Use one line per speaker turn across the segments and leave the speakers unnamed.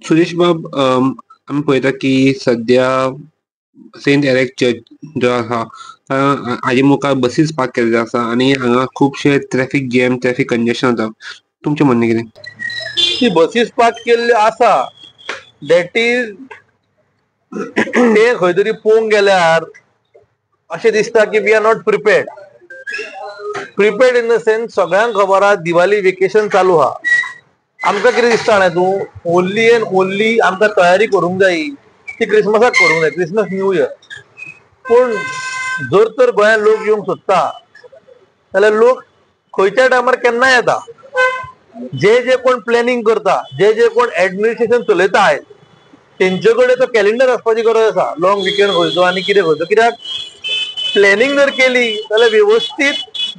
सुरेश बाब, आमी पळयता की सध्या सेंट एरेक चर्च जो आसा हाजे मुखार बसीस पार्क केल्ले आसा आनी हांगा खुबशे ट्रॅफिक जॅम, ट्रॅफिक कंजेशन जाता. तुमचें म्हणणें कितें?
ती बसीस पार्क केल्ले आसा, दॅट इज ते खंय तरी पळोवंक गेल्यार अशें दिसता की we are not prepared in the sense सगळ्यांक खबर आहा दिवाळी वेकेशन चालू आहा. आमकां कितें दिसता जाणा तूं, ओन्ली एंड ओन्ली आमकां तयारी करूंक जाय ती क्रिसमसाक करूंक जाय, क्रिसमस न्यू इयर. पूण जर तर गोंयांत लोक येवंक सोदता जाल्यार लोक खंयच्या टायमार केन्नाय येता. जे कोण प्लॅनिंग करता, जे कोण एडमिनिस्ट्रेशन चलयता आयज, तेंचे कडेन तो कॅलेंडर आसपाची गरज आसा. लॉंग विकेंड खंयचो आनी कितें खंयचो, कित्याक प्लॅनिंग जर केली जाल्यार व्यवस्थीत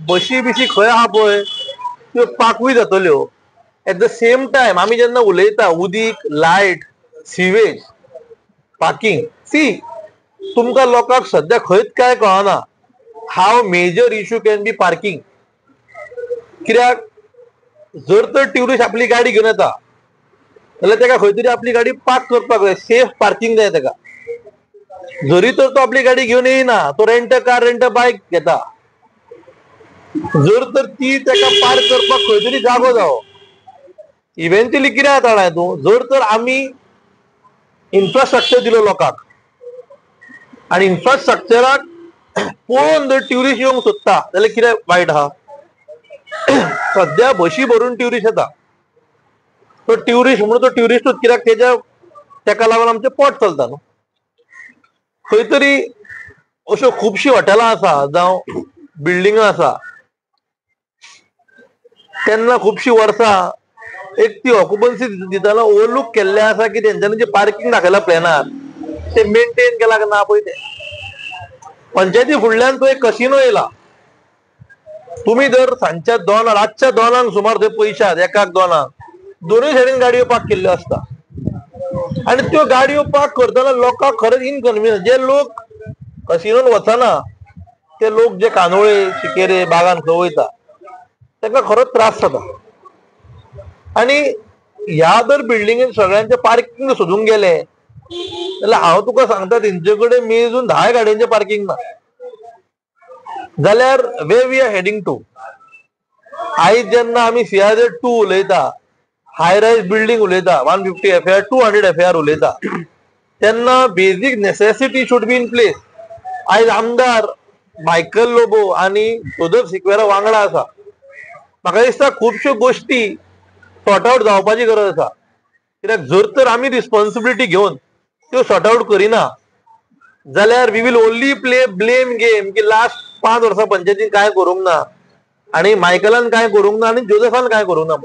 बशी बिशी खंय आहा पळय त्यो पाकूय जातल्यो. एट द सेम टायम आमी जेन्ना उलयता उदीक, लायट, सिवेज, पार्किंग, सी तुमकां लोकांक सध्या खंयच काय कळना हाव major issue can be parking. कित्याक जर तर ट्युरिस्ट आपली गाडी घेवन येता जाल्यार तेका खंय तरी आपली गाडी पार्क करपाक जाय, सेफ पार्किंग जाय तेका. जरी तर तो आपली गाडी घेवन येयना, तो rent a car, rent a bike घेता. जर तर ती तेका पार्क करपाक खंय तरी जागो जावो. इव्हेंच्युअली कितें जाता जाणा तूं, जर तर आमी इन्फ्रास्ट्रक्चर दिलो लोकांक आनी इन्फ्रास्ट्रक्चराक पळोवन जर ट्युरिस्ट येवंक सोदता जाल्यार कितें वायट आहा. सध्या बशी भरून ट्युरिस्ट येता. तो ट्युरिस्ट म्हणून तो ट्युरिस्टूच कित्याक तेका लागून आमचें पोट चलता न्हू. खंय तरी अश्यो खुबशीं हॉटेलां आसा जावं बिल्डिंगा आसा, तेन्ना खुबशीं वर्सां एक ती ऑक्युपन्सी दितना ओवरलूक केल्ले आसा की तेंच्यांनी जे पार्किंग दाखयला प्लॅनार ते मेंटेन केला ना पळय ते. पंचायती फुडल्यान तो एक कसिनो येयला. तुमी जर सांजच्या रातच्या 2:00 सुमार थंय पयशात, 1:00 2:00 दोनूय सायडीन गाडयो पार्क केल्ल्यो असता. आनी त्यो गाडयो पार्क करतना लोकांक खरेंच इनकन्विनियन्स. जे लोक कसिनोन वचना ते लोक जे कांदोळे, शिकेरे, बागान खंय वयता तांकां खरोच त्रास जाता. आनी ह्या जर बिल्डिंगेन सगळ्यांचे पार्किंग सोदूंक गेले जाल्यार हांव तुका सांगता तेंचे कडेन मेजून 10 गाडयांचें पार्किंग ना. जाल्यार way we are heading to. आयज जेन्ना आमी CRZ-2 उलयता, हाय रायज बिल्डिंग उलयता, 150 FAR, 200 FAR उलयता, तेन्ना basic necessity should be in place. आयज आमदार मायकल लोबो आनी जोसेफ सिक्वेरा वांगडा आसा. म्हाका दिसता खुबश्यो गोश्टी सॉर्ट आवट जावपाची गरज आसा. कित्याक जर तर आमी रिस्पॉन्सिबिलिटी घेवन त्यो सॉर्ट आवट करिना जाल्यार we will only play blame game की लास्ट 5 वर्सां पंचायतीन कांय करूंक ना आनी मायकलान कांय करूंक ना आनी जोसेफान कांय करूंक ना.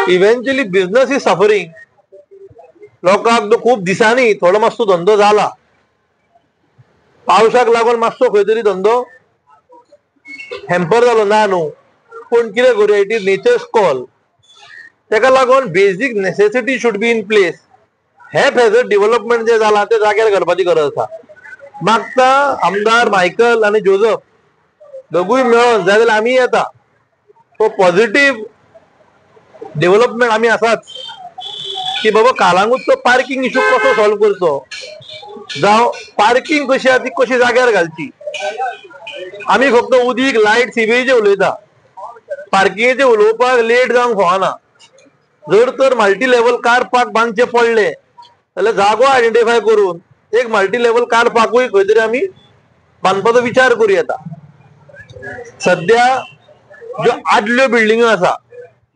Eventually business is suffering. लोकांक खूब दिसांनी थोडो मातसो धंदो जाला. पावसाक लागून मातसो खंय तरी धंदो हॅम्पर जालो ना न्हू, पूण कितें करूं, इट इज नेचर्स कॉल. तेका लागून basic necessity should be in place. हे फेजर डेव्हलपमेंट जे जाला ते जाग्यार घालपाची गरज आसा. मागता आमदार मायकल आनी जोसेफ दोगूय मेळोन जाय जाल्यार आमी येता. तो पॉझिटिव्ह डेव्हलपमेंट आमी आसाच की बाबा कालांगूटचो पार्किंग इश्यू कसो सॉल्व करचो, जावं पार्किंग कशी आहा ती कशी जाग्यार घालची. आमी फक्त उदीक, लायट, सिवेज उलयता, पार्किंगेचे उलोवपाक लेट जावंक फावना. जर तर मल्टी लेवल कार पार्क बांदचे पडले जाल्यार जागो आयडेंटिफाय करून एक मल्टी लेवल कार पार्कूय खंय तरी आमी बांदपाचो विचार करूं येता. सध्या ज्यो आदल्यो बिल्डिंगो आसा,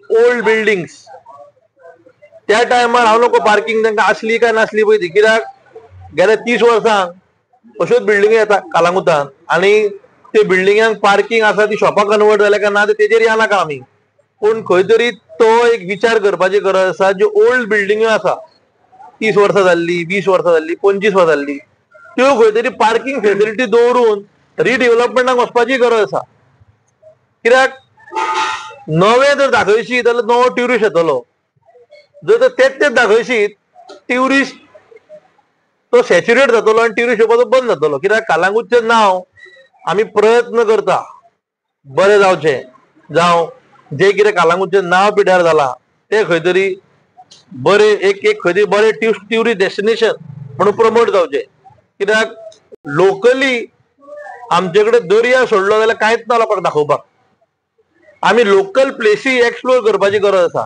ओल्ड बिल्डिंग्स, त्या टायमार हांव नको पार्किंग तांकां आसली काय नासली पळय ती. कित्याक गेल्या 30 वर्सां अश्योच बिल्डिंगो येता कालांगुटान आनी ते बिल्डिंगांक पार्किंग आसा ती शॉपां कन्वर्ट जाल्या काय ना तेजेर येनाका आमी. पूण खंय तरी तो एक विचार करपाची गरज आसा. ज्यो ओल्ड बिल्डिंगो आसा 30 वर्सां जाल्ली, 20 वर्सां जाल्ली, 25 वर्सां जाल्ली, त्यो खंय तरी पार्किंग फेसिलिटी दवरून रिडेव्हलपमेंटाक वचपाची गरज आसा. कित्याक नवे जर दाखयशीत जाल्यार नवो ट्युरिस्ट येतलो. जर तेच दाखयशीत ट्युरिस्ट तो सॅच्युरेट जातलो आनी ट्युरिस्ट येवपाचो बंद जातलो. कित्याक कालांगूटचें नांव आमी प्रयत्न करता बरें जावचें, जावं जे कितें कालांगूटचें नांव पिड्यार जालां ते खंय तरी बरे एक एक खंय बरे ट्युरिस्ट डेस्टिनेशन म्हणून प्रमोट जावचे, कित्याक लोकली आमचे कडेन दर्या सोडलो जाल्यार कांयच ना लोकांक दाखोवपाक. आमी लोकल प्लेसी एक्सप्लोर करपाची गरज आसा.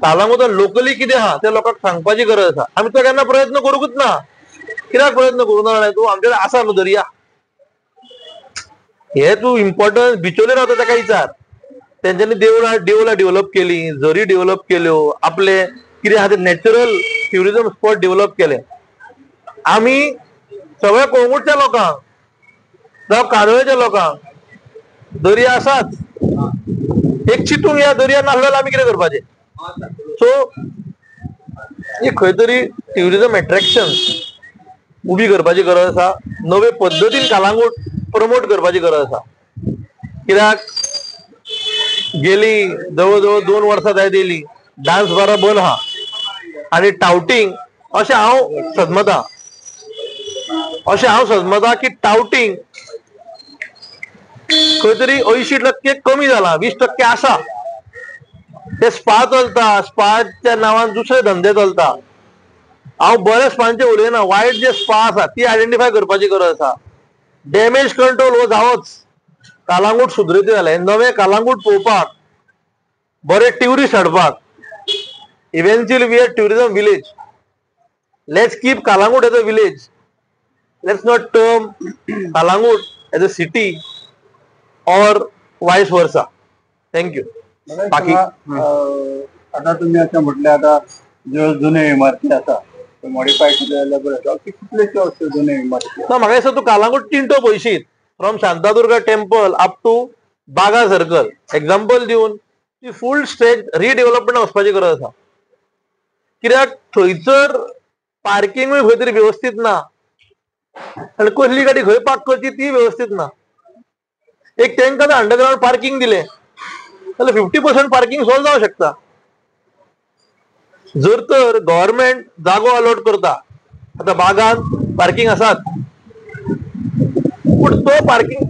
कालांगुटान लोकली कितें आहा ते लोकांक सांगपाची गरज आसा. आमी तो केन्ना प्रयत्न करूंकूच ना. कित्याक प्रयत्न करूं ना तूं? आमचे कडेन आसा न्हू दर्या. हे तूं इम्पॉर्टन्स बिचोले रावता ताका विचार. तेंच्यांनी देवळां डेव्हलप केली, झरी डेव्हलप केल्यो, आपले कितें आहा ते नॅचरल ट्युरिझम स्पॉट डेव्हलप केले. आमी सगळ्या कोळंगूटच्या लोकांक जावं कादोळेच्या लोकांक दर्या आसाच, एक चिंतून ह्या दर्या नासलो जाल्यार आमी कितें करपाचें? सो एक खंय तरी ट्युरिझम एट्रॅक्शन उबी करपाची गरज आसा. नवे पद्दतीन कालांगूट प्रमोट करपाची गरज आसा. कित्याक गेली जवळ जवळ 2 वर्सां जायत येयली डान्स बारा बंद आहा आनी टावटींग अशें हांव सजमता की टावटींग खंय तरी 80% कमी जाला, 20% आसा. ते स्पा चलता, स्पाच्या नांवान दुसरे धंदे चलता. हांव बरे स्पांचे उलयना, वायट जे स्पा आसा ती आयडेंटिफाय करपाची गरज आसा. डॅमेज कंट्रोल हो जावोच. कालांगूट सुदरयतले जाल्यार नवे कालांगूट पळोवपाक, बरे ट्युरिस्ट हाडपाक. Eventually we are tourism village. Let's keep Calangute as a village. Let's not term Calangute as a city और वायस वर्सा. थँक्यू.
बाकी आता तुम्ही असं म्हटलं, आता ज्यो जुने इमारती आसा मॉडिफाय केले जाल्यार बरें जाता. कितलेशे वर्ष जुने इमारती
ना म्हाका दिसता तूं कालांगूट टिंटो पळयशीत, from Shantadurga temple up to Baga circle, example दिवन ती फूल स्ट्रेच रिडेव्हलपमेंट वचपाची गरज आसा. कित्याक थंयसर पार्किंगूय खंय तरी व्यवस्थीत ना आनी कसली गाडी खंय पार्क करची ती व्यवस्थीत ना. एक तांकां जर अंडरग्राउंड पार्किंग दिलें जाल्यार 50% पार्किंग सॉल्व जावंक शकता. जर तर गव्हर्नमेंट जागो अलॉट करता, आता बागान पार्किंग आसात, पूण तो पार्किंग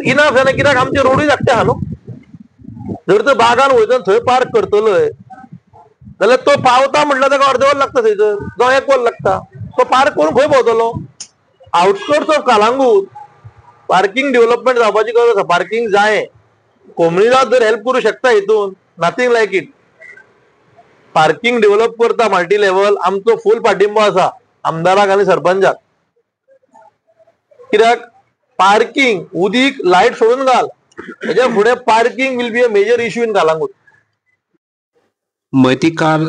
इनफ जाना, कित्याक आमचे रोडूय धाकटे आहा न्हू. जर तर बागान वयता थंय पार्क करतलोय जाल्यार तो पावता म्हटल्यार ताका अर्द वर लागता, थंयसर जावं 1 वर लागता. तो पार्क करून खंय भोंवतलो? Outskirts of Calangute parking development जावपाची गरज आसा. पार्किंग जाय. कोमनिदाद जर हेल्प करू शकता हितून, nothing like it. Parking develop करता मल्टी लेवल, आमचो फुल पाठिंबा आसा आमदाराक आनी सरपंचाक. कित्याक पार्किंग उदीक लायट सोडून घाल, हेच्या फुडें parking will be a major issue in Calangute.
Multi-car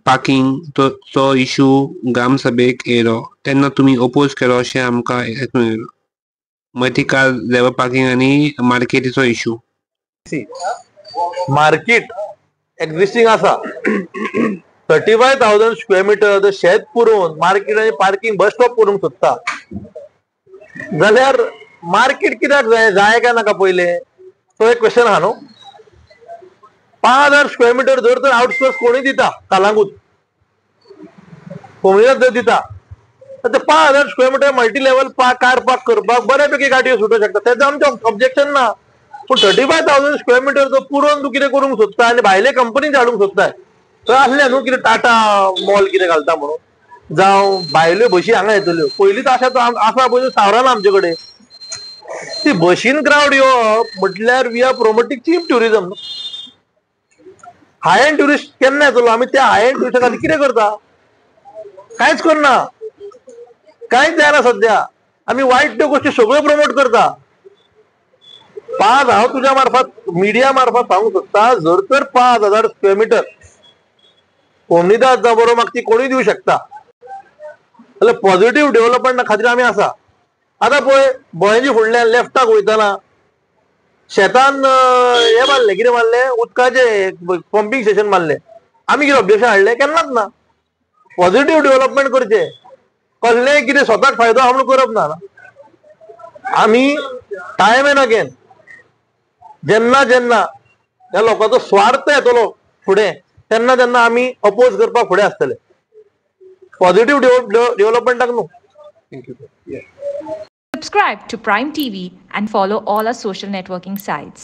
parking चो इश्यू ग्रामसभेक येयलो तेन्ना तुमी ओपोज केलो अशें आमकां आयकूंक येयलो. मल्टी-कार लेवल पार्किंग आनी मार्केटीचो इश्यू.
मार्केट एक्झिस्टिंग आसा. 35,000 स्क्वेअर मीटर जर शेत पुरोवन मार्केट आनी पार्किंग बस स्टॉप करूंक सोदता जाल्यार मार्केट कित्याक जाय काय नाका पयलें, तो एक क्वेश्चन आहा न्हू. 5,000 स्क्वेअर मीटर जर तर आउटस्कर्ट्स कोणूय दिता, कालांगूट कोमनिदाद जर दिता तर ते 5,000 square metre multi level car park करपाक बऱ्यापैकी गाडयो सुटूंक शकता. तेजें आमचें ऑब्जेक्शन ना. पूण 35,000 स्क्वेअर मीटर जर पुरोवन तूं कितें करूंक सोदता आनी भायले कंपनीचे हाडूंक सोदताय, थंय आसलें न्हू कितें टाटा मॉल कितें घालता म्हणून, जावं भायल्यो बशी हांगा येतल्यो. पयलींच आसा पयलीं सावराना आमचे कडेन. ती बशीन क्रावड येवप म्हटल्यार we are promoting cheap tourism. High end tourist केन्ना येतलो? आमी त्या हाय एंड ट्युरिस्टा खातीर कितें करता? कांयच करना. कांयच जायना सध्या. आमी वायट त्यो गोश्टी सगळ्यो प्रमोट करता. हांव तुज्या मार्फत मिडिया मार्फत सांगूंक सोदता, जर तर 5,000 स्क्वेअर मीटर कोमनिदाद जावं बरो म्हाका ती कोणूय दिवं शकता जाल्यार पॉझिटिव्ह डेव्हलपमेंटा खातीर आमी आसा. आतां पळय बोळेंजी फुडल्यान लेफ्टाक वयताना शेतान हे मारलें, कितें मारलें? उदकाचें पंपींग स्टेशन मारलें. आमी कितें ऑब्जेक्शन हाडलें? केन्नाच ना. पॉझिटिव्ह डेव्हलपमेंट करचें. कसलेंय कितें स्वताक फायदो आहा म्हणून करप ना. आमी टायम एंड अगेन जेन्ना जेन्ना ह्या लोकांचो स्वार्थ येतलो फुडें तेन्ना तेन्ना आमी अपोज करपाक फुडें आसतले. पॉझिटिव्ह डेव्हलपमेंटाक न्हू.
Subscribe to Prime TV and follow all our social networking sites.